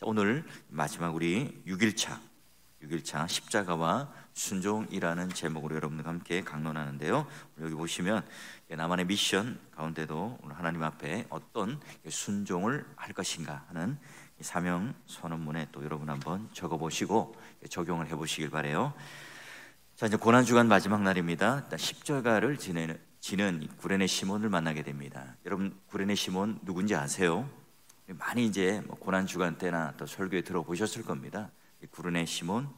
오늘 마지막 우리 6일차 십자가와 순종이라는 제목으로 여러분들과 함께 강론하는데요. 여기 보시면 나만의 미션 가운데도 오늘 하나님 앞에 어떤 순종을 할 것인가 하는 사명 선언문에 또 여러분 한번 적어보시고 적용을 해보시길 바래요. 자, 이제 고난주간 마지막 날입니다. 십자가를 지는 구레네 시몬을 만나게 됩니다. 여러분, 구레네 시몬 누군지 아세요? 많이 이제 고난주간 때나 또 설교에 들어보셨을 겁니다. 구레네 시몬,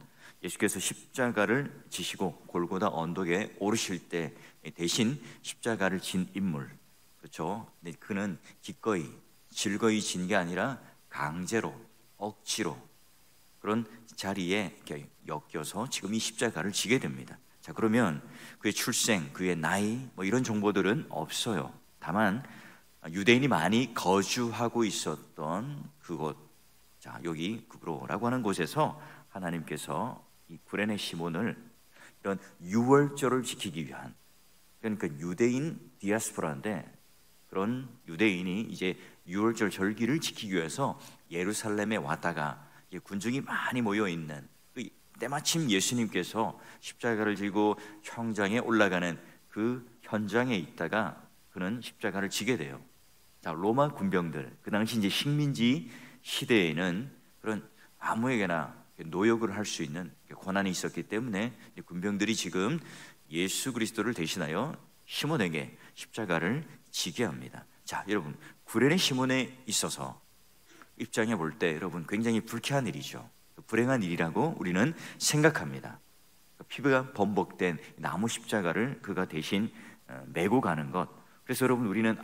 예수께서 십자가를 지시고 골고다 언덕에 오르실 때 대신 십자가를 진 인물, 그렇죠? 근데 그는 기꺼이 즐거이 진 게 아니라 강제로, 억지로 그런 자리에 엮여서 지금 이 십자가를 지게 됩니다. 자, 그러면 그의 출생, 그의 나이 이런 정보들은 없어요. 다만 유대인이 많이 거주하고 있었던 그곳, 자, 여기 구브로라고 하는 곳에서 하나님께서 이 구레네 시몬을 이런 유월절을 지키기 위한, 그러니까 유대인 디아스포라인데 그런 유대인이 이제 유월절 절기를 지키기 위해서 예루살렘에 왔다가 군중이 많이 모여 있는 때마침 예수님께서 십자가를 지고 형장에 올라가는 그 현장에 있다가 그는 십자가를 지게 돼요. 자, 로마 군병들, 그 당시 이제 식민지 시대에는 그런 아무에게나 노역을 할 수 있는 권한이 있었기 때문에 군병들이 지금 예수 그리스도를 대신하여 시몬에게 십자가를 지게 합니다. 자, 여러분, 구레네 시몬에 있어서 입장해 볼 때 여러분 굉장히 불쾌한 일이죠. 불행한 일이라고 우리는 생각합니다. 피부가 범벅된 나무 십자가를 그가 대신 메고 가는 것. 그래서 여러분, 우리는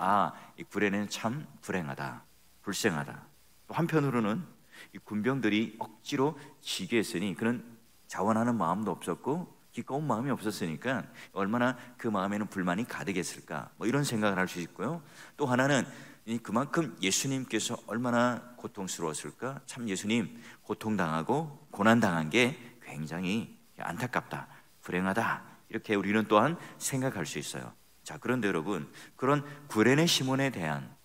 이 구레네는 참 불행하다, 불쌍하다. 또 한편으로는 이 군병들이 억지로 지게 했으니 그는 자원하는 마음도 없었고 기꺼운 마음이 없었으니까 얼마나 그 마음에는 불만이 가득했을까, 이런 생각을 할 수 있고요. 또 하나는 그만큼 예수님께서 얼마나 고통스러웠을까. 참 예수님 고통당하고 고난당한 게 굉장히 안타깝다, 불행하다, 이렇게 우리는 또한 생각할 수 있어요. 자, 그런데 여러분, 그런 구레네 시몬에 대한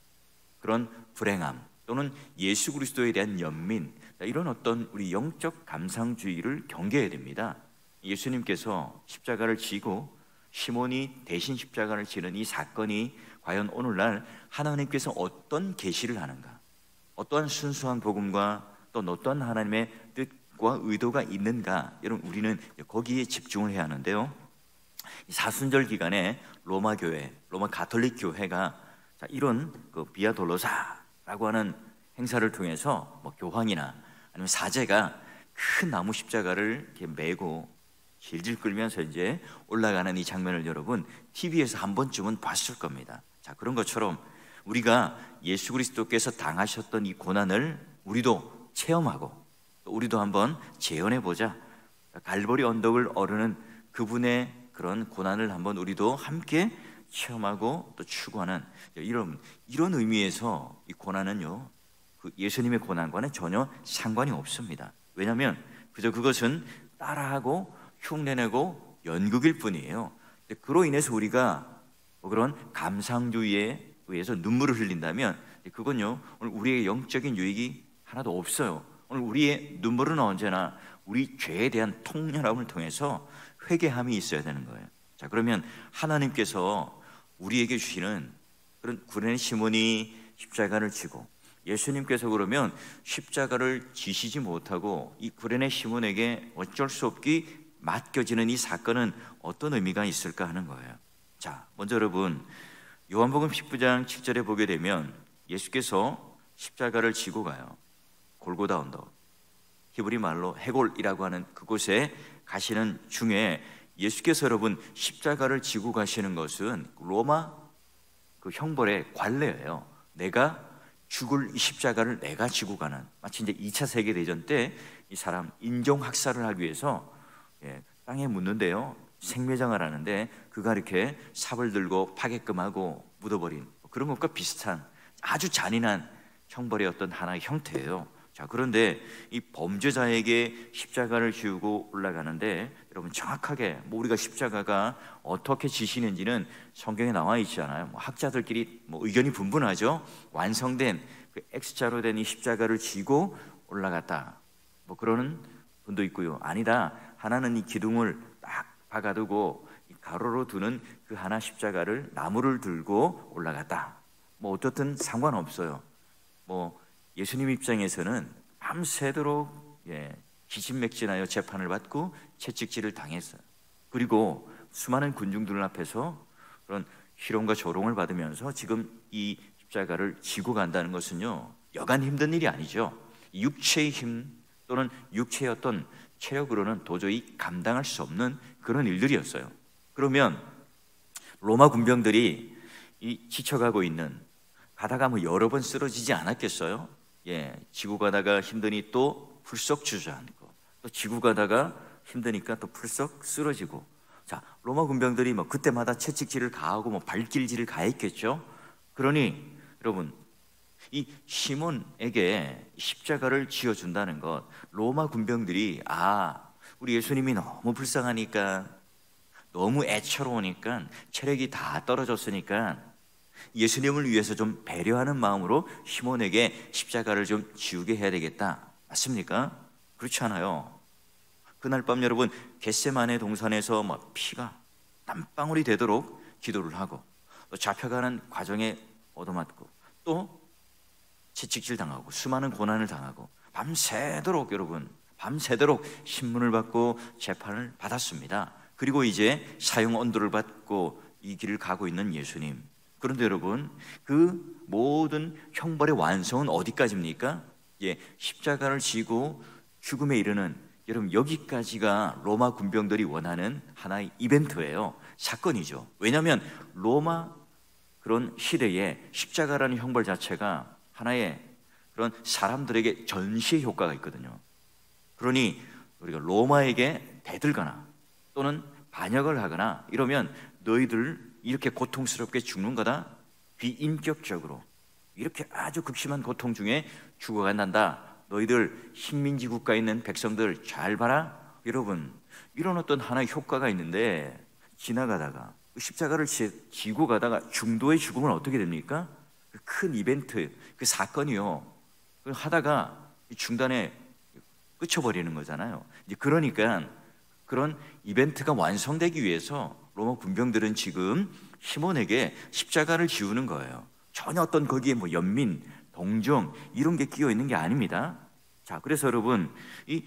그런 불행함 또는 예수 그리스도에 대한 연민, 이런 어떤 우리 영적 감상주의를 경계해야 됩니다. 예수님께서 십자가를 지고 시몬이 대신 십자가를 지는 이 사건이 과연 오늘날 하나님께서 어떤 계시를 하는가, 어떠한 순수한 복음과 또 어떠한 하나님의 뜻과 의도가 있는가, 여러분, 우리는 거기에 집중을 해야 하는데요. 사순절 기간에 로마 교회, 로마 가톨릭 교회가 이런 비아 돌로사라고 하는 행사를 통해서 교황이나 아니면 사제가 큰 나무 십자가를 이렇게 메고 질질 끌면서 이제 올라가는 이 장면을 여러분 TV에서 한 번쯤은 봤을 겁니다. 자, 그런 것처럼 우리가 예수 그리스도께서 당하셨던 이 고난을 우리도 체험하고 우리도 한번 재현해 보자. 갈보리 언덕을 오르는 그분의 그런 고난을 한번 우리도 함께 체험하고 또 추구하는 이런 의미에서 이 고난은요, 그 예수님의 고난과는 전혀 상관이 없습니다. 왜냐하면 그저 그것은 따라하고 흉내내고 연극일 뿐이에요. 그로 인해서 우리가 그런 감상주의에 의해서 눈물을 흘린다면 그건요, 오늘 우리의 영적인 유익이 하나도 없어요. 오늘 우리의 눈물은 언제나 우리 죄에 대한 통렬함을 통해서 회개함이 있어야 되는 거예요. 자, 그러면 하나님께서 우리에게 주시는 그런 구레네 시몬이 십자가를 지고 예수님께서 그러면 십자가를 지시지 못하고 이 구레네 시몬에게 어쩔 수 없기 맡겨지는 이 사건은 어떤 의미가 있을까 하는 거예요. 자, 먼저 여러분, 요한복음 19장 7절에 보게 되면 예수께서 십자가를 지고 가요. 골고다 언덕, 히브리 말로 해골이라고 하는 그곳에 가시는 중에 예수께서 여러분 십자가를 지고 가시는 것은 로마 그 형벌의 관례예요. 내가 죽을 이 십자가를 내가 지고 가는, 마치 이제 2차 세계대전 때 이 사람 인종학살을 하기 위해서 땅에 묻는데요, 생매장을 하는데 그가 이렇게 삽을 들고 파게끔하고 묻어버린 그런 것과 비슷한 아주 잔인한 형벌의 어떤 하나의 형태예요. 자, 그런데 이 범죄자에게 십자가를 지우고 올라가는데 여러분 정확하게 우리가 십자가가 어떻게 지시는지는 성경에 나와 있지 않아요. 학자들끼리 의견이 분분하죠. 완성된 그 X자로 된 이 십자가를 지고 올라갔다. 뭐 그러는 분도 있고요. 아니다. 하나는 이 기둥을 딱 박아두고 가로로 두는 그 하나 십자가를 나무를 들고 올라갔다. 뭐 어떻든 상관없어요. 뭐 예수님 입장에서는 밤새도록 기진맥진하여 재판을 받고 채찍질을 당했어요. 그리고 수많은 군중들 앞에서 그런 희롱과 조롱을 받으면서 지금 이 십자가를 지고 간다는 것은요, 여간 힘든 일이 아니죠. 육체의 힘 또는 육체의 어떤 체력으로는 도저히 감당할 수 없는 그런 일들이었어요. 그러면 로마 군병들이 이 지쳐가고 있는, 가다가 뭐 여러 번 쓰러지지 않았겠어요? 지고 가다가 힘드니 또 풀썩 주저앉고, 또 지고 가다가 힘드니까 또 풀썩 쓰러지고. 자, 로마 군병들이 뭐 그때마다 채찍질을 가하고 뭐 발길질을 가했겠죠. 그러니 여러분, 이 시몬에게 십자가를 지어준다는 것, 로마 군병들이 우리 예수님이 너무 불쌍하니까, 너무 애처로우니까, 체력이 다 떨어졌으니까 예수님을 위해서 좀 배려하는 마음으로 시몬에게 십자가를 좀 지우게 해야 되겠다. 맞습니까? 그렇지 않아요. 그날 밤 여러분, 겟세마네 동산에서 막 피가 땀방울이 되도록 기도를 하고, 또 잡혀가는 과정에 얻어맞고, 또 채찍질 당하고, 수많은 고난을 당하고, 밤새도록 여러분, 밤새도록 신문을 받고 재판을 받았습니다. 그리고 이제 사형 언도를 받고 이 길을 가고 있는 예수님. 그런데 여러분, 그 모든 형벌의 완성은 어디까지입니까? 십자가를 지고 죽음에 이르는, 여러분 여기까지가 로마 군병들이 원하는 하나의 이벤트예요. 사건이죠. 왜냐하면 로마 그런 시대에 십자가라는 형벌 자체가 하나의 그런 사람들에게 전시의 효과가 있거든요. 그러니 우리가 로마에게 대들거나 또는 반역을 하거나 이러면 너희들 이렇게 고통스럽게 죽는 거다, 비인격적으로 이렇게 아주 극심한 고통 중에 죽어간단다, 너희들 식민지 국가에 있는 백성들 잘 봐라. 여러분, 이런 어떤 하나의 효과가 있는데, 지나가다가 십자가를 지고 가다가 중도의 죽음은 어떻게 됩니까? 그 큰 이벤트, 그 사건이요, 하다가 중단에 끝쳐버리는 거잖아요. 이제 그러니까 그런 이벤트가 완성되기 위해서 로마 군병들은 지금 시몬에게 십자가를 지우는 거예요. 전혀 어떤 거기에 뭐 연민, 동정 이런 게 끼어 있는 게 아닙니다. 자, 그래서 여러분, 이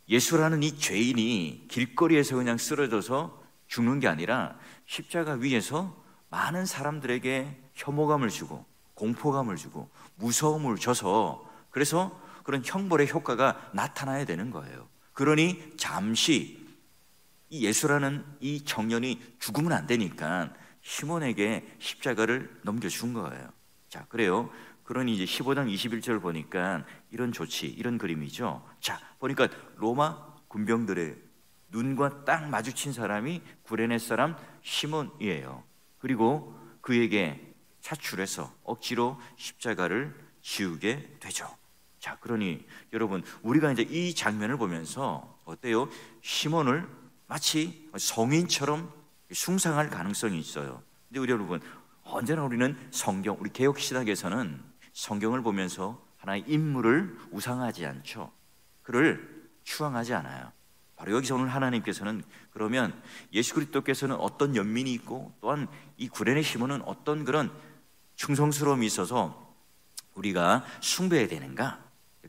예수라는 이 죄인이 길거리에서 그냥 쓰러져서 죽는 게 아니라 십자가 위에서 많은 사람들에게 혐오감을 주고 공포감을 주고 무서움을 줘서, 그래서 그런 형벌의 효과가 나타나야 되는 거예요. 그러니 잠시 이 예수라는 이 청년이 죽으면 안 되니까 시몬에게 십자가를 넘겨준 거예요. 자, 그래요. 그러니 이제 15장 21절 보니까 이런 조치, 이런 그림이죠. 자, 보니까 로마 군병들의 눈과 딱 마주친 사람이 구레네 사람 시몬이에요. 그리고 그에게 차출해서 억지로 십자가를 지우게 되죠. 자, 그러니 여러분, 우리가 이제 이 장면을 보면서 어때요? 시몬을 마치 성인처럼 숭상할 가능성이 있어요. 근데 우리 여러분, 언제나 우리는 성경, 우리 개혁 신학에서는 성경을 보면서 하나의 인물을 우상하지 않죠. 그를 추앙하지 않아요. 바로 여기서 오늘 하나님께서는 그러면 예수 그리스도께서는 어떤 연민이 있고, 또한 이 구레네 시몬은 어떤 그런 충성스러움이 있어서 우리가 숭배해야 되는가,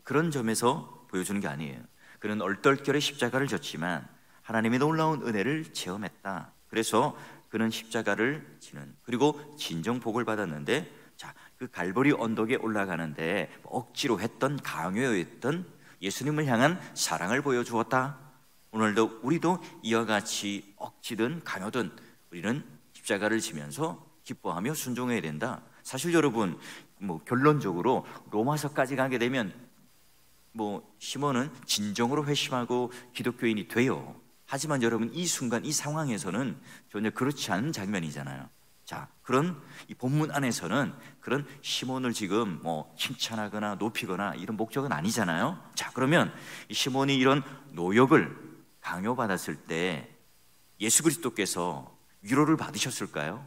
그런 점에서 보여주는 게 아니에요. 그는 얼떨결에 십자가를 졌지만 하나님의 놀라운 은혜를 체험했다. 그래서 그는 십자가를 지는, 그리고 진정복을 받았는데, 자, 그 갈보리 언덕에 올라가는데 억지로 했던, 강요했던 예수님을 향한 사랑을 보여주었다. 오늘도 우리도 이와 같이 억지든 강요든 우리는 십자가를 지면서 기뻐하며 순종해야 된다. 사실 여러분, 뭐 결론적으로 로마서까지 가게 되면 뭐 시몬은 진정으로 회심하고 기독교인이 돼요. 하지만 여러분, 이 순간 이 상황에서는 전혀 그렇지 않은 장면이잖아요. 자, 그런 이 본문 안에서는 그런 시몬을 지금 뭐 칭찬하거나 높이거나 이런 목적은 아니잖아요. 자, 그러면 이 시몬이 이런 노역을 강요받았을 때 예수 그리스도께서 위로를 받으셨을까요?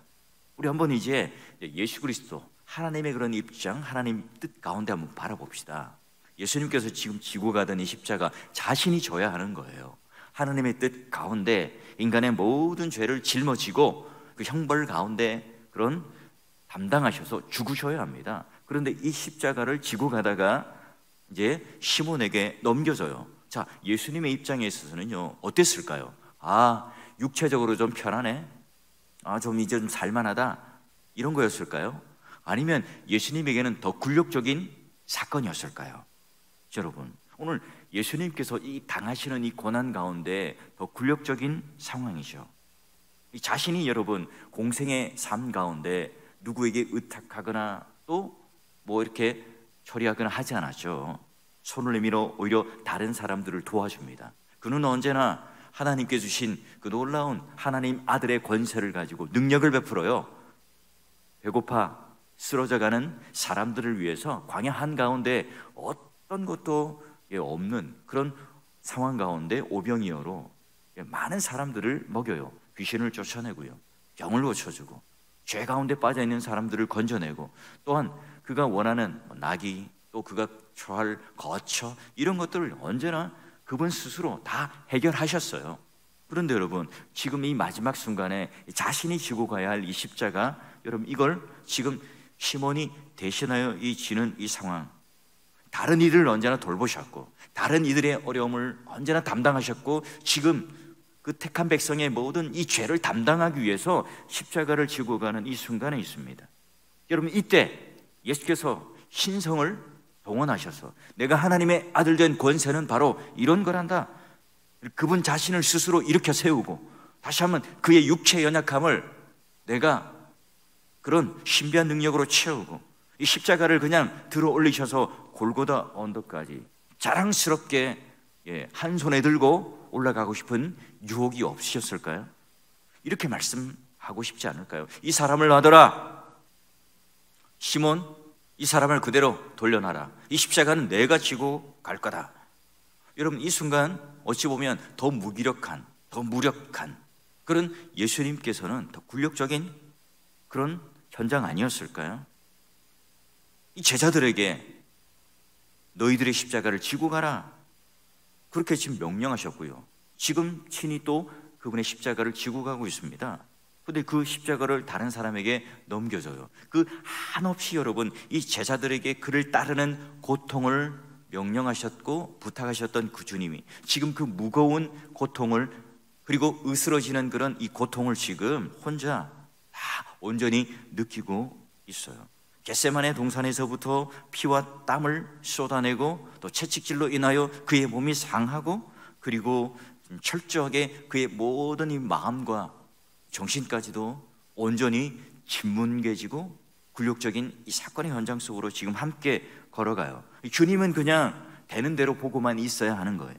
우리 한번 이제 예수 그리스도, 하나님의 그런 입장, 하나님 뜻 가운데 한번 바라봅시다. 예수님께서 지금 지고 가던 이 십자가 자신이 져야 하는 거예요. 하나님의 뜻 가운데 인간의 모든 죄를 짊어지고 그 형벌 가운데 그런 담당하셔서 죽으셔야 합니다. 그런데 이 십자가를 지고 가다가 이제 시몬에게 넘겨져요. 자, 예수님의 입장에 있어서는요, 어땠을까요? 아, 육체적으로 좀 편하네, 좀 이제 좀 살만하다, 이런 거였을까요? 아니면 예수님에게는 더 굴욕적인 사건이었을까요? 여러분, 오늘 예수님께서 이 당하시는 이 고난 가운데 더 굴욕적인 상황이죠. 자신이 여러분 공생의 삶 가운데 누구에게 의탁하거나 또 뭐 이렇게 처리하거나 하지 않았죠. 손을 내밀어 오히려 다른 사람들을 도와줍니다. 그는 언제나 하나님께 주신 그 놀라운 하나님 아들의 권세를 가지고 능력을 베풀어요. 배고파 쓰러져가는 사람들을 위해서 광야 한가운데 어떤 것도 없는 그런 상황 가운데 오병이어로 많은 사람들을 먹여요. 귀신을 쫓아내고요, 병을 고쳐주고, 죄 가운데 빠져있는 사람들을 건져내고, 또한 그가 원하는 나귀, 또 그가 처할 거처, 이런 것들을 언제나 그분 스스로 다 해결하셨어요. 그런데 여러분, 지금 이 마지막 순간에 자신이 지고 가야 할 이 십자가, 여러분 이걸 지금 시몬이 대신하여 이 지는 이 상황, 다른 이들을 언제나 돌보셨고 다른 이들의 어려움을 언제나 담당하셨고, 지금 그 택한 백성의 모든 이 죄를 담당하기 위해서 십자가를 지고 가는 이 순간에 있습니다. 여러분, 이때 예수께서 신성을 동원하셔서 내가 하나님의 아들 된 권세는 바로 이런 거란다, 그분 자신을 스스로 일으켜 세우고 다시 한번 그의 육체 연약함을 내가 그런 신비한 능력으로 채우고, 이 십자가를 그냥 들어 올리셔서 골고다 언덕까지 자랑스럽게 한 손에 들고 올라가고 싶은 유혹이 없으셨을까요? 이렇게 말씀하고 싶지 않을까요? 이 사람을 놔둬라, 시몬, 이 사람을 그대로 돌려놔라, 이 십자가는 내가 지고 갈 거다. 여러분, 이 순간 어찌 보면 더 무기력한, 더 무력한 그런 예수님께서는 더 굴욕적인 그런 현장 아니었을까요? 이 제자들에게 너희들의 십자가를 지고 가라, 그렇게 지금 명령하셨고요, 지금 친히 또 그분의 십자가를 지고 가고 있습니다. 그런데 그 십자가를 다른 사람에게 넘겨줘요. 그 한없이 여러분 이 제자들에게 그를 따르는 고통을 명령하셨고 부탁하셨던 그 주님이 지금 그 무거운 고통을, 그리고 으스러지는 그런 이 고통을 지금 혼자 다 온전히 느끼고 있어요. 겟세마네 동산에서부터 피와 땀을 쏟아내고 또 채찍질로 인하여 그의 몸이 상하고, 그리고 철저하게 그의 모든 이 마음과 정신까지도 온전히 짓뭉개지고 굴욕적인 이 사건의 현장 속으로 지금 함께 걸어가요. 주님은 그냥 되는 대로 보고만 있어야 하는 거예요.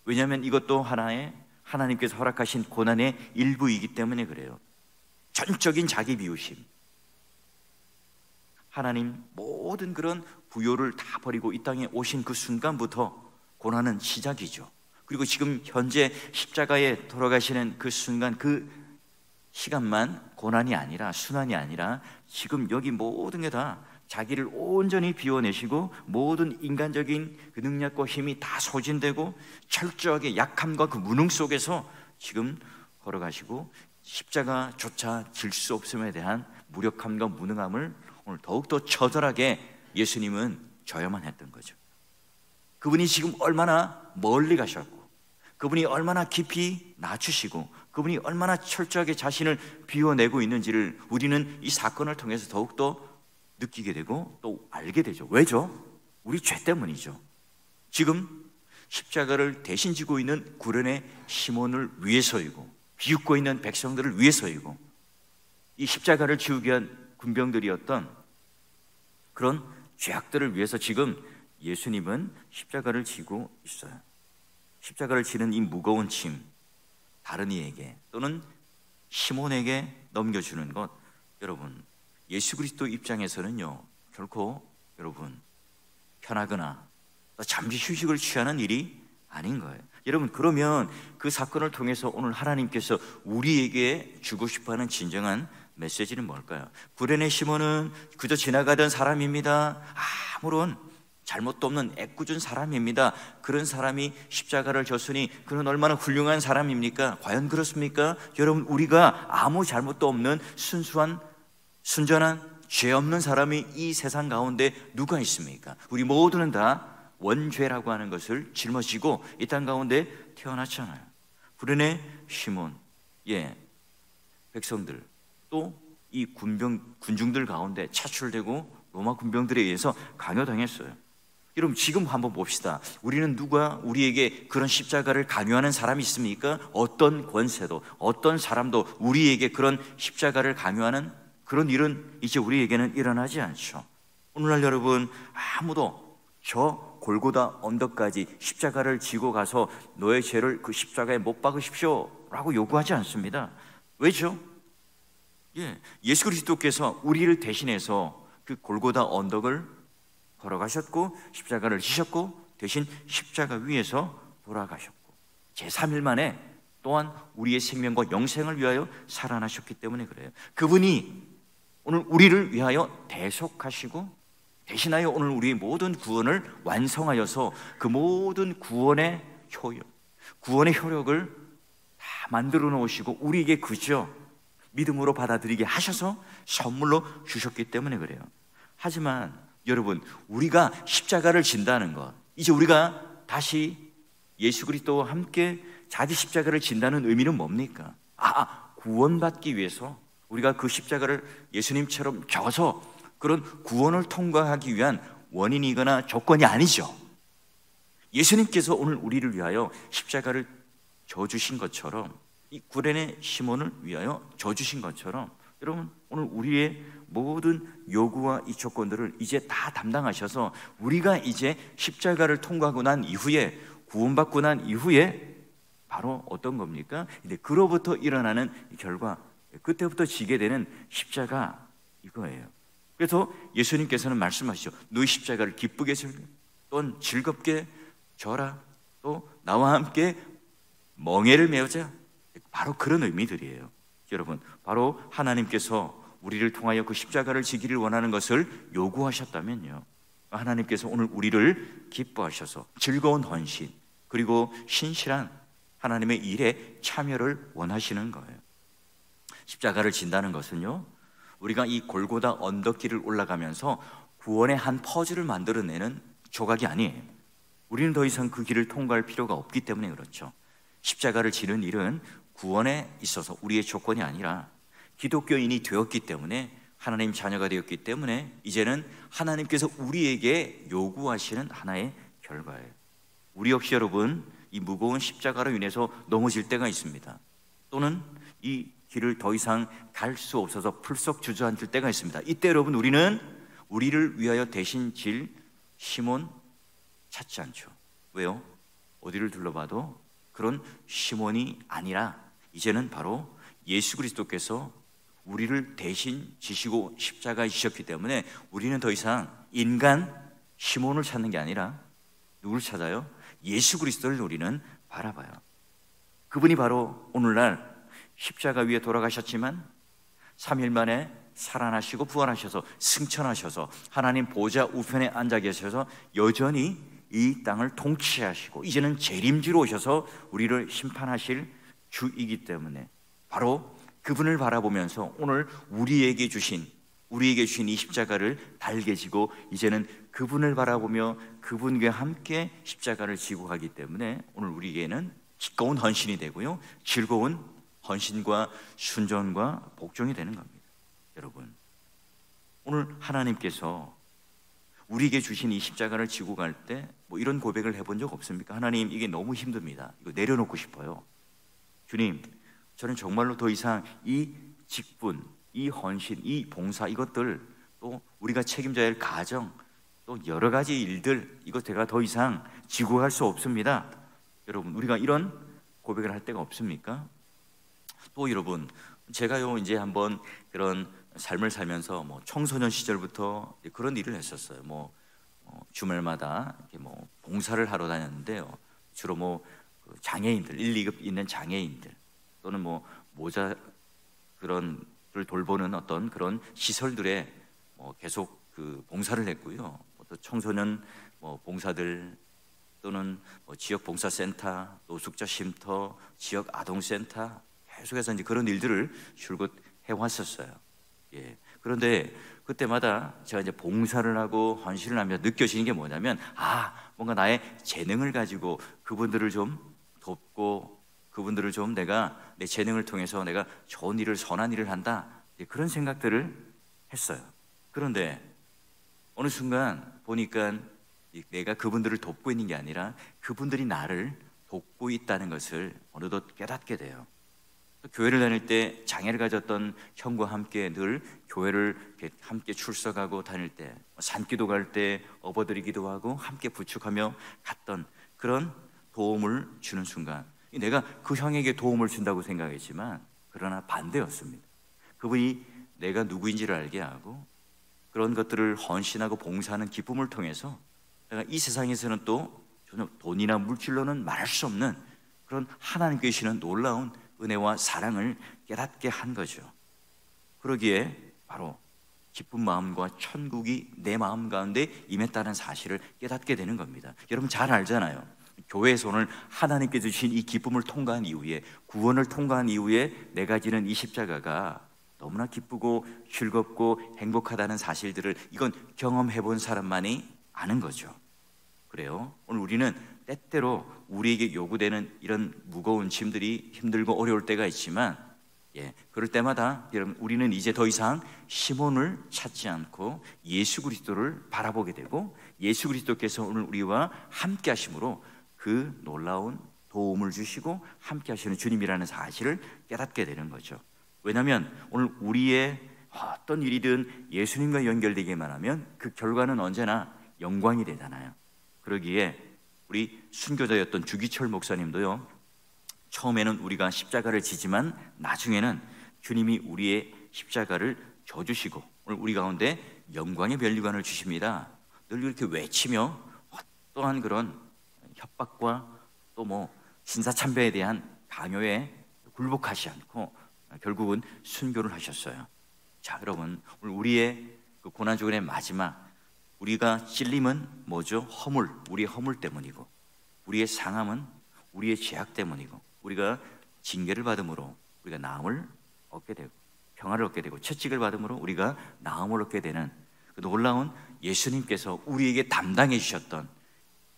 왜냐하면 이것도 하나의 하나님께서 허락하신 고난의 일부이기 때문에 그래요. 전적인 자기 비우심, 하나님 모든 그런 부요를 다 버리고 이 땅에 오신 그 순간부터 고난은 시작이죠. 그리고 지금 현재 십자가에 돌아가시는 그 순간, 그 시간만 고난이 아니라, 순환이 아니라 지금 여기 모든 게 다 자기를 온전히 비워내시고 모든 인간적인 그 능력과 힘이 다 소진되고 철저하게 약함과 그 무능 속에서 지금 걸어가시고, 십자가조차 질 수 없음에 대한 무력함과 무능함을 오늘 더욱더 처절하게 예수님은 져야만 했던 거죠. 그분이 지금 얼마나 멀리 가셨고, 그분이 얼마나 깊이 낮추시고, 그분이 얼마나 철저하게 자신을 비워내고 있는지를 우리는 이 사건을 통해서 더욱더 느끼게 되고 또 알게 되죠. 왜죠? 우리 죄 때문이죠. 지금 십자가를 대신 지고 있는 구련의 시몬을 위해서이고, 비웃고 있는 백성들을 위해서이고, 이 십자가를 지우게 한 군병들이었던 그런 죄악들을 위해서 지금 예수님은 십자가를 지고 있어요. 십자가를 지는 이 무거운 짐, 다른 이에게 또는 시몬에게 넘겨주는 것, 여러분 예수 그리스도 입장에서는요 결코 여러분 편하거나 잠시 휴식을 취하는 일이 아닌 거예요. 여러분, 그러면 그 사건을 통해서 오늘 하나님께서 우리에게 주고 싶어하는 진정한 메시지는 뭘까요? 구레네 시몬은 그저 지나가던 사람입니다. 아무런 잘못도 없는 애꿎은 사람입니다. 그런 사람이 십자가를 졌으니 그는 얼마나 훌륭한 사람입니까? 과연 그렇습니까? 여러분, 우리가 아무 잘못도 없는 순수한, 순전한, 죄 없는 사람이 이 세상 가운데 누가 있습니까? 우리 모두는 다 원죄라고 하는 것을 짊어지고 이 땅 가운데 태어났잖아요. 구레네 시몬, 백성들, 또 이 군중들 가운데 차출되고 로마 군병들에 의해서 강요당했어요. 여러분, 지금 한번 봅시다. 우리는 누가 우리에게 그런 십자가를 강요하는 사람이 있습니까? 어떤 권세도, 어떤 사람도 우리에게 그런 십자가를 강요하는 그런 일은 이제 우리에게는 일어나지 않죠. 오늘날 여러분, 아무도 저 골고다 언덕까지 십자가를 지고 가서 너의 죄를 그 십자가에 못 박으십시오 라고 요구하지 않습니다. 왜죠? 예수 그리스도께서 우리를 대신해서 그 골고다 언덕을 걸어가셨고 십자가를 지셨고 대신 십자가 위에서 돌아가셨고 제3일 만에 또한 우리의 생명과 영생을 위하여 살아나셨기 때문에 그래요. 그분이 오늘 우리를 위하여 대속하시고 대신하여 오늘 우리의 모든 구원을 완성하여서 그 모든 구원의 효력을 다 만들어 놓으시고 우리에게 그저 믿음으로 받아들이게 하셔서 선물로 주셨기 때문에 그래요. 하지만 여러분, 우리가 십자가를 진다는 것, 이제 우리가 다시 예수 그리스도와 함께 자기 십자가를 진다는 의미는 뭡니까? 구원받기 위해서 우리가 그 십자가를 예수님처럼 져서 그런 구원을 통과하기 위한 원인이거나 조건이 아니죠. 예수님께서 오늘 우리를 위하여 십자가를 져주신 것처럼, 이 구레네 시몬을 위하여 져주신 것처럼 여러분, 오늘 우리의 모든 요구와 이 조건들을 이제 다 담당하셔서 우리가 이제 십자가를 통과하고 난 이후에, 구원받고 난 이후에 바로 어떤 겁니까? 근데 그로부터 일어나는 결과, 그때부터 지게 되는 십자가, 이거예요. 그래서 예수님께서는 말씀하시죠. 너희 십자가를 기쁘게 또는 즐겁게 져라, 또 나와 함께 멍에를 메우자. 바로 그런 의미들이에요. 여러분, 바로 하나님께서 우리를 통하여 그 십자가를 지기를 원하는 것을 요구하셨다면요, 하나님께서 오늘 우리를 기뻐하셔서 즐거운 헌신 그리고 신실한 하나님의 일에 참여를 원하시는 거예요. 십자가를 진다는 것은요, 우리가 이 골고다 언덕길을 올라가면서 구원의 한 퍼즐을 만들어내는 조각이 아니에요. 우리는 더 이상 그 길을 통과할 필요가 없기 때문에 그렇죠. 십자가를 지는 일은 구원에 있어서 우리의 조건이 아니라 기독교인이 되었기 때문에, 하나님 자녀가 되었기 때문에 이제는 하나님께서 우리에게 요구하시는 하나의 결과예요. 우리 역시 여러분, 이 무거운 십자가로 인해서 넘어질 때가 있습니다. 또는 이 길을 더 이상 갈 수 없어서 풀썩 주저앉을 때가 있습니다. 이때 여러분, 우리는 우리를 위하여 대신 질 시몬 찾지 않죠. 왜요? 어디를 둘러봐도 그런 시몬이 아니라 이제는 바로 예수 그리스도께서 우리를 대신 지시고 십자가에 지셨기 때문에 우리는 더 이상 인간 시몬을 찾는 게 아니라 누구를 찾아요? 예수 그리스도를 우리는 바라봐요. 그분이 바로 오늘날 십자가 위에 돌아가셨지만 3일 만에 살아나시고 부활하셔서 승천하셔서 하나님 보좌 우편에 앉아 계셔서 여전히 이 땅을 통치하시고 이제는 재림지로 오셔서 우리를 심판하실 주이기 때문에 바로 그분을 바라보면서 오늘 우리에게 주신 이 십자가를 달게 지고 이제는 그분을 바라보며 그분과 함께 십자가를 지고 가기 때문에 오늘 우리에게는 기꺼운 헌신이 되고요, 즐거운 헌신과 순종과 복종이 되는 겁니다. 여러분, 오늘 하나님께서 우리에게 주신 이 십자가를 지고 갈 때 뭐 이런 고백을 해본 적 없습니까? 하나님, 이게 너무 힘듭니다. 이거 내려놓고 싶어요. 주님, 저는 정말로 더 이상 이 직분, 이 헌신, 이 봉사, 이것들, 또 우리가 책임져야 할 가정, 또 여러 가지 일들, 이거 제가 더 이상 지고 갈 수 없습니다. 여러분, 우리가 이런 고백을 할 때가 없습니까? 또 여러분, 제가요 이제 한번 그런 삶을 살면서 뭐 청소년 시절부터 그런 일을 했었어요. 주말마다 이렇게 봉사를 하러 다녔는데요. 주로 장애인들, 1, 2급 있는 장애인들, 또는 모자 그런 를 돌보는 어떤 그런 시설들에 계속 그 봉사를 했고요. 또 청소년 봉사들 또는 지역 봉사센터, 노숙자 쉼터, 지역 아동센터 계속해서 이제 그런 일들을 줄곧 해왔었어요. 예. 그런데 그때마다 제가 이제 봉사를 하고 헌신을 하며 느껴지는 게 뭐냐면, 뭔가 나의 재능을 가지고 그분들을 좀 돕고 그분들을 좀 내가 내 재능을 통해서 내가 좋은 일을, 선한 일을 한다, 그런 생각들을 했어요. 그런데 어느 순간 보니까 내가 그분들을 돕고 있는 게 아니라 그분들이 나를 돕고 있다는 것을 어느덧 깨닫게 돼요. 교회를 다닐 때 장애를 가졌던 형과 함께 늘 교회를 함께 출석하고 다닐 때, 산기도 갈 때 업어드리기도 하고 함께 부축하며 갔던 그런 도움을 주는 순간, 내가 그 형에게 도움을 준다고 생각했지만 그러나 반대였습니다. 그분이 내가 누구인지를 알게 하고 그런 것들을 헌신하고 봉사하는 기쁨을 통해서 내가 이 세상에서는 또 전혀 돈이나 물질로는 말할 수 없는 그런 하나님께 주시는 놀라운 은혜와 사랑을 깨닫게 한 거죠. 그러기에 바로 기쁜 마음과 천국이 내 마음 가운데 임했다는 사실을 깨닫게 되는 겁니다. 여러분 잘 알잖아요. 교회에서 오늘 하나님께 주신 이 기쁨을 통과한 이후에, 구원을 통과한 이후에 내가 지는 이 십자가가 너무나 기쁘고 즐겁고 행복하다는 사실들을 이건 경험해 본 사람만이 아는 거죠. 그래요. 오늘 우리는 때때로 우리에게 요구되는 이런 무거운 짐들이 힘들고 어려울 때가 있지만, 그럴 때마다 여러분 우리는 이제 더 이상 시몬을 찾지 않고 예수 그리스도를 바라보게 되고, 예수 그리스도께서 오늘 우리와 함께 하심으로 그 놀라운 도움을 주시고 함께 하시는 주님이라는 사실을 깨닫게 되는 거죠. 왜냐하면 오늘 우리의 어떤 일이든 예수님과 연결되기만 하면 그 결과는 언제나 영광이 되잖아요. 그러기에 우리 순교자였던 주기철 목사님도요, 처음에는 우리가 십자가를 지지만 나중에는 주님이 우리의 십자가를 져주시고 오늘 우리 가운데 영광의 면류관을 주십니다. 늘 이렇게 외치며 어떠한 그런 협박과 또 신사참배에 대한 강요에 굴복하지 않고 결국은 순교를 하셨어요. 자, 여러분 오늘 우리의 그 고난주간의 마지막, 우리가 찔림은 뭐죠? 허물, 우리의 허물 때문이고, 우리의 상함은 우리의 죄악 때문이고, 우리가 징계를 받음으로 우리가 나음을 얻게 되고 평화를 얻게 되고, 채찍을 받음으로 우리가 나음을 얻게 되는 그 놀라운 예수님께서 우리에게 담당해 주셨던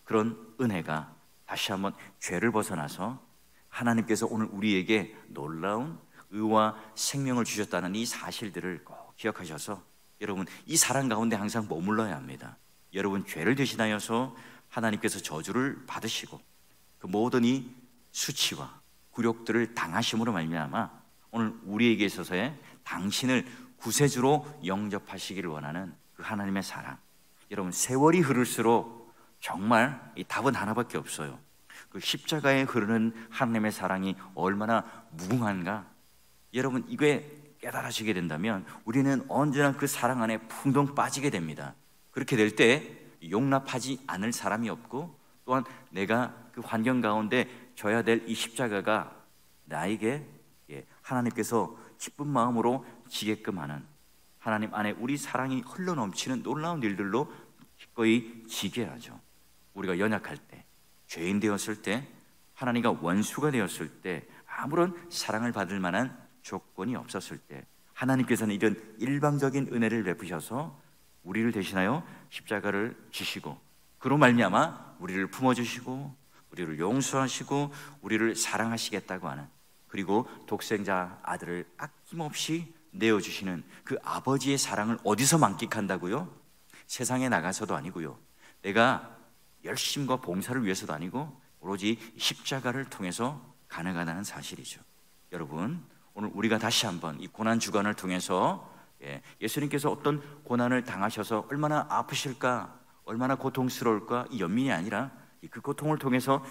그런 은혜가 다시 한번 죄를 벗어나서 하나님께서 오늘 우리에게 놀라운 의와 생명을 주셨다는 이 사실들을 꼭 기억하셔서 여러분 이 사랑 가운데 항상 머물러야 합니다. 여러분 죄를 대신하여서 하나님께서 저주를 받으시고 그 모든 이 수치와 굴욕들을 당하심으로 말미암아 오늘 우리에게 있어서의 당신을 구세주로 영접하시기를 원하는 그 하나님의 사랑, 여러분 세월이 흐를수록 정말 이 답은 하나밖에 없어요. 그 십자가에 흐르는 하나님의 사랑이 얼마나 무궁한가, 여러분 이게 깨달아지게 된다면 우리는 언제나 그 사랑 안에 풍덩 빠지게 됩니다. 그렇게 될 때 용납하지 않을 사람이 없고, 또한 내가 그 환경 가운데 져야 될 이 십자가가 나에게 하나님께서 기쁜 마음으로 지게끔 하는, 하나님 안에 우리 사랑이 흘러넘치는 놀라운 일들로 기꺼이 지게 하죠. 우리가 연약할 때, 죄인 되었을 때, 하나님과 원수가 되었을 때, 아무런 사랑을 받을 만한 조건이 없었을 때 하나님께서는 이런 일방적인 은혜를 베푸셔서 우리를 대신하여 십자가를 지시고 그로 말미암아 우리를 품어주시고 우리를 용서하시고 우리를 사랑하시겠다고 하는, 그리고 독생자 아들을 아낌없이 내어주시는 그 아버지의 사랑을 어디서 만끽한다고요? 세상에 나가서도 아니고요, 내가 열심과 봉사를 위해서도 아니고 오로지 십자가를 통해서 가능하다는 사실이죠. 여러분 오늘 우리가 다시 한번 이 고난 주간을 통해서 예수님께서 어떤 고난을 당하셔서 얼마나 아프실까, 얼마나 고통스러울까, 이 연민이 아니라 그 고통을 통해서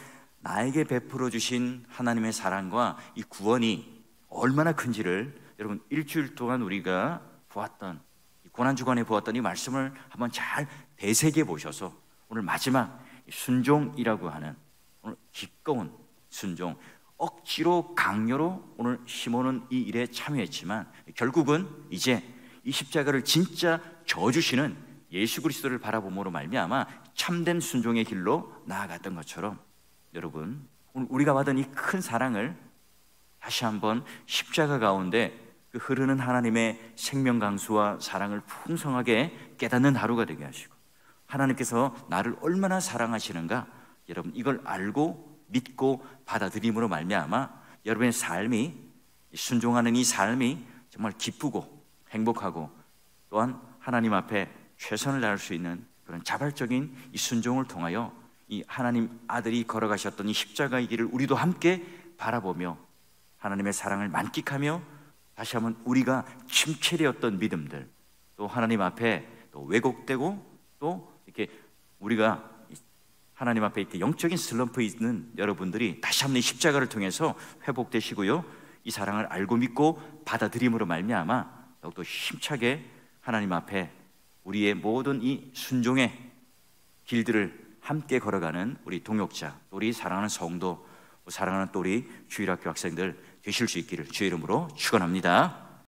나에게 베풀어 주신 하나님의 사랑과 이 구원이 얼마나 큰지를 여러분 일주일 동안 우리가 보았던, 이 고난 주간에 보았던 이 말씀을 한번 잘 되새겨 보셔서 오늘 마지막 순종이라고 하는 오늘 기꺼운 순종, 억지로 강요로 오늘 시몬은 이 일에 참여했지만 결국은 이제 이 십자가를 진짜 져주시는 예수 그리스도를 바라봄으로 말미암아 참된 순종의 길로 나아갔던 것처럼, 여러분 오늘 우리가 받은 이 큰 사랑을 다시 한번 십자가 가운데 그 흐르는 하나님의 생명 강수와 사랑을 풍성하게 깨닫는 하루가 되게 하시고, 하나님께서 나를 얼마나 사랑하시는가, 여러분 이걸 알고 믿고 받아들임으로 말미암아 여러분의 삶이, 순종하는 이 삶이 정말 기쁘고 행복하고, 또한 하나님 앞에 최선을 다할 수 있는 그런 자발적인 이 순종을 통하여 이 하나님 아들이 걸어가셨던 이 십자가의 길을 우리도 함께 바라보며 하나님의 사랑을 만끽하며, 다시 한번 우리가 침체되었던 믿음들, 또 하나님 앞에 또 왜곡되고 또 이렇게 우리가 하나님 앞에 이렇게 영적인 슬럼프에 있는 여러분들이 다시 한번 이 십자가를 통해서 회복되시고요, 이 사랑을 알고 믿고 받아들임으로 말미암아 더욱더 힘차게 하나님 앞에 우리의 모든 이 순종의 길들을 함께 걸어가는 우리 동역자, 또 우리 사랑하는 성도, 사랑하는 또 우리 주일학교 학생들 되실 수 있기를 주의 이름으로 축원합니다.